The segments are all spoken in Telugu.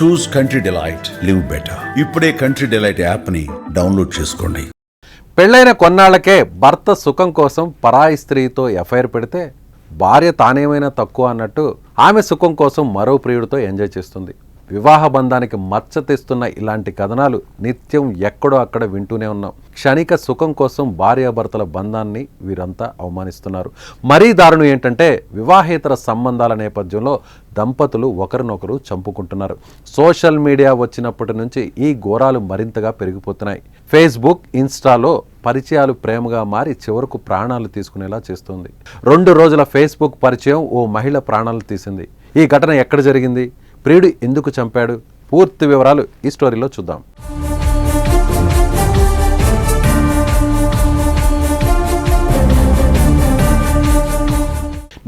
చూస్ కంట్రీ డిలైట్, లివ్ బెటర్. ఇప్పుడే కంట్రీ డిలైట్ యాప్ని డౌన్లోడ్ చేసుకోండి. పెళ్లైన కొన్నాళ్లకే భర్త సుఖం కోసం పరాయి స్త్రీతో ఎఫ్ఐఆర్ పెడితే భార్య తానేమైనా తక్కువ అన్నట్టు ఆమె సుఖం కోసం మరో ప్రియుడితో ఎంజాయ్ చేస్తుంది. వివాహ బంధానికి మచ్చ తెస్తున్న ఇలాంటి కథనాలు నిత్యం ఎక్కడో అక్కడ వింటూనే ఉన్నాం. క్షణిక సుఖం కోసం భార్యాభర్తల బంధాన్ని వీరంతా అవమానిస్తున్నారు. మరీ దారుణం ఏంటంటే వివాహేతర సంబంధాల నేపథ్యంలో దంపతులు ఒకరినొకరు చంపుకుంటున్నారు. సోషల్ మీడియా వచ్చినప్పటి నుంచి ఈ ఘోరాలు మరింతగా పెరిగిపోతున్నాయి. ఫేస్బుక్, ఇన్స్టాలో పరిచయాలు ప్రేమగా మారి చివరకు ప్రాణాలు తీసుకునేలా చేస్తుంది. 2 రోజుల ఫేస్బుక్ పరిచయం ఓ మహిళ ప్రాణాలు తీసింది. ఈ ఘటన ఎక్కడ జరిగింది? ప్రియుడు ఎందుకు చంపాడు? పూర్తి వివరాలు ఈ స్టోరీలో చూద్దాం.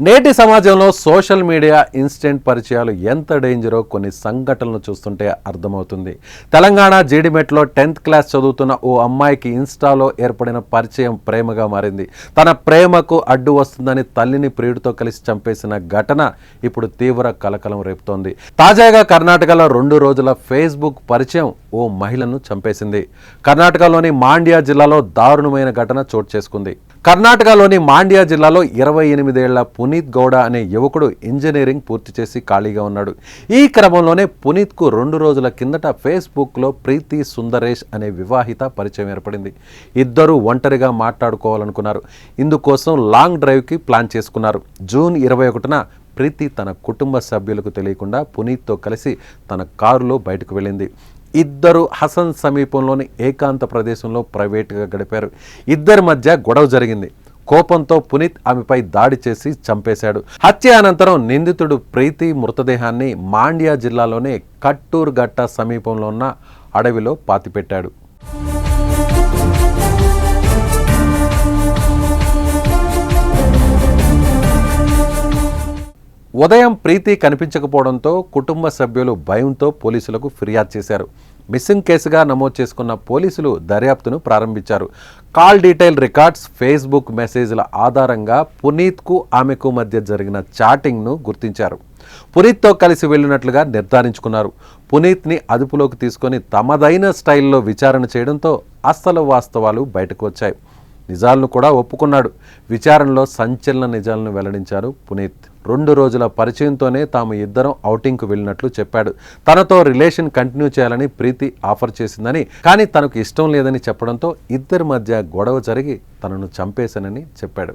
నేటి సమాజంలో సోషల్ మీడియా ఇన్స్టెంట్ పరిచయాలు ఎంత డేంజరో కొన్ని సంఘటనలు చూస్తుంటే అర్థమవుతుంది. తెలంగాణ జీడిమెట్లో 10th క్లాస్ చదువుతున్న ఓ అమ్మాయికి ఇన్స్టాలో ఏర్పడిన పరిచయం ప్రేమగా మారింది. తన ప్రేమకు అడ్డు వస్తుందని తల్లిని ప్రియుడితో కలిసి చంపేసిన ఘటన ఇప్పుడు తీవ్ర కలకలం రేపుతోంది. తాజాగా కర్ణాటకలో 2 రోజుల ఫేస్బుక్ పరిచయం ఓ మహిళను చంపేసింది. కర్ణాటకలోని మాండ్యా జిల్లాలో దారుణమైన ఘటన చోటు చేసుకుంది. కర్ణాటకలోని మాండ్యా జిల్లాలో 28 ఏళ్ల పునీత్ గౌడ అనే యువకుడు ఇంజనీరింగ్ పూర్తి చేసి ఖాళీగా ఉన్నాడు. ఈ క్రమంలోనే పునీత్కు 2 రోజుల కిందట ఫేస్బుక్లో ప్రీతి సుందరేష్ అనే వివాహిత పరిచయం ఏర్పడింది. ఇద్దరూ ఒంటరిగా మాట్లాడుకోవాలనుకున్నారు. ఇందుకోసం లాంగ్ డ్రైవ్కి ప్లాన్ చేసుకున్నారు. జూన్ 21న ప్రీతి తన కుటుంబ సభ్యులకు తెలియకుండా పునీత్తో కలిసి తన కారులో బయటకు వెళ్ళింది. ఇద్దరు హసన్ సమీపంలోని ఏకాంత ప్రదేశంలో ప్రైవేటుగా గడిపారు. ఇద్దరి మధ్య గొడవ జరిగింది. కోపంతో పునీత్ ఆమెపై దాడి చేసి చంపేశాడు. హత్య అనంతరం నిందితుడు ప్రీతి మృతదేహాన్ని మాండ్యా జిల్లాలోని కట్టూర్ గట్ట సమీపంలో ఉన్న అడవిలో పాతిపెట్టాడు. ఉదయం ప్రీతి కనిపించకపోవడంతో కుటుంబ సభ్యులు భయంతో పోలీసులకు ఫిర్యాదు చేశారు. మిస్సింగ్ కేసుగా నమోదు చేసుకున్న పోలీసులు దర్యాప్తును ప్రారంభించారు. కాల్ డీటెయిల్ రికార్డ్స్, ఫేస్బుక్ మెసేజ్ల ఆధారంగా పునీత్కు ఆమెకు మధ్య జరిగిన చాటింగ్ను గుర్తించారు. పునీత్తో కలిసి వెళ్ళినట్లుగా నిర్ధారించుకున్నారు. పునీత్ని అదుపులోకి తీసుకొని తమదైన స్టైల్లో విచారణ చేయడంతో అసలు వాస్తవాలు బయటకు వచ్చాయి. నిజాలను కూడా ఒప్పుకున్నాడు. విచారణలో సంచలన నిజాలను వెల్లడించారు పునీత్. 2 రోజుల పరిచయంతోనే తాము ఇద్దరం ఔటింగ్కు వెళ్ళినట్లు చెప్పాడు. తనతో రిలేషన్ కంటిన్యూ చేయాలని ప్రీతి ఆఫర్ చేసిందని, కానీ తనకు ఇష్టం లేదని చెప్పడంతో ఇద్దరి మధ్య గొడవ జరిగి తనను చంపేశానని చెప్పాడు.